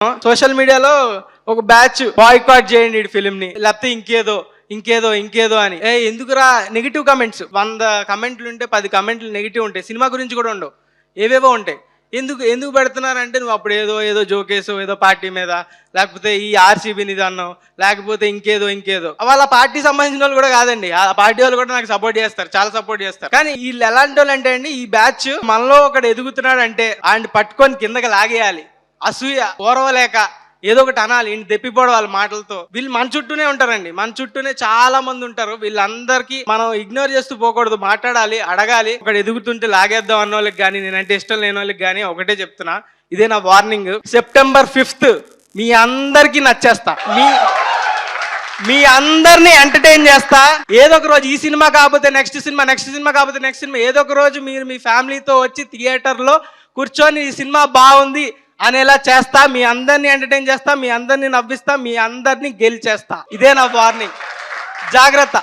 Social మీడియాలో ఒక batch boycott చేయండి ఈ ఫిలిం ని, లేకపోతే ఇంకేదో అని. ఎందుకురా నెగిటివ్ కమెంట్స్? 100 కమెంట్లు ఉంటే 10 కమెంట్లు నెగిటివ్ ఉంటాయి. సినిమా గురించి కూడా ఉండవు, ఏవేవో ఉంటాయి. ఎందుకు పెడుతున్నారంటే నువ్వు అప్పుడు ఏదో జోకేసో, ఏదో పార్టీ మీద, లేకపోతే ఈ ఆర్సీబీ నిది అన్నావు, లేకపోతే ఇంకేదో. వాళ్ళ పార్టీ సంబంధించిన వాళ్ళు కూడా కాదండి, ఆ పార్టీ వాళ్ళు కూడా నాకు సపోర్ట్ చేస్తారు, చాలా సపోర్ట్ చేస్తారు. కానీ వీళ్ళు ఎలాంటి వాళ్ళు అంటే అండి, ఈ బ్యాచ్ మనలో ఒకడు ఎదుగుతున్నాడు అంటే ఆయన పట్టుకొని కిందకి లాగేయాలి. అసూయ ఓర్వలేక ఏదో ఒకటి అనాలి, ఇంటి తెప్పిపోవడం వాళ్ళ మాటలతో. వీళ్ళు మన చుట్టూనే ఉంటారండి, మన చుట్టూనే చాలా మంది ఉంటారు. వీళ్ళందరికీ మనం ఇగ్నోర్ చేస్తూ పోకూడదు, మాట్లాడాలి, అడగాలి. ఒకటి ఎదుగుతుంటే లాగేద్దాం అన్న వాళ్ళకి కానీ, నేనంటే ఇష్టం లేని వాళ్ళకి కానీ ఒకటే చెప్తున్నా, ఇదే నా వార్నింగ్. September 5th మీ అందరికీ నచ్చేస్తా, మీ అందరినీ ఎంటర్టైన్ చేస్తా. ఏదో ఒక రోజు ఈ సినిమా కాకపోతే నెక్స్ట్ సినిమా కాకపోతే నెక్స్ట్ సినిమా, ఏదో ఒక రోజు మీరు మీ ఫ్యామిలీతో వచ్చి థియేటర్లో కూర్చొని ఈ సినిమా బాగుంది అనేలా చేస్తా. మీ అందరినీ ఎంటర్టైన్ చేస్తా, మీ అందరినీ నవ్విస్తా, మీ అందరినీ గెలిచేస్తా. ఇదే నా వార్నింగ్. జాగ్రత్త.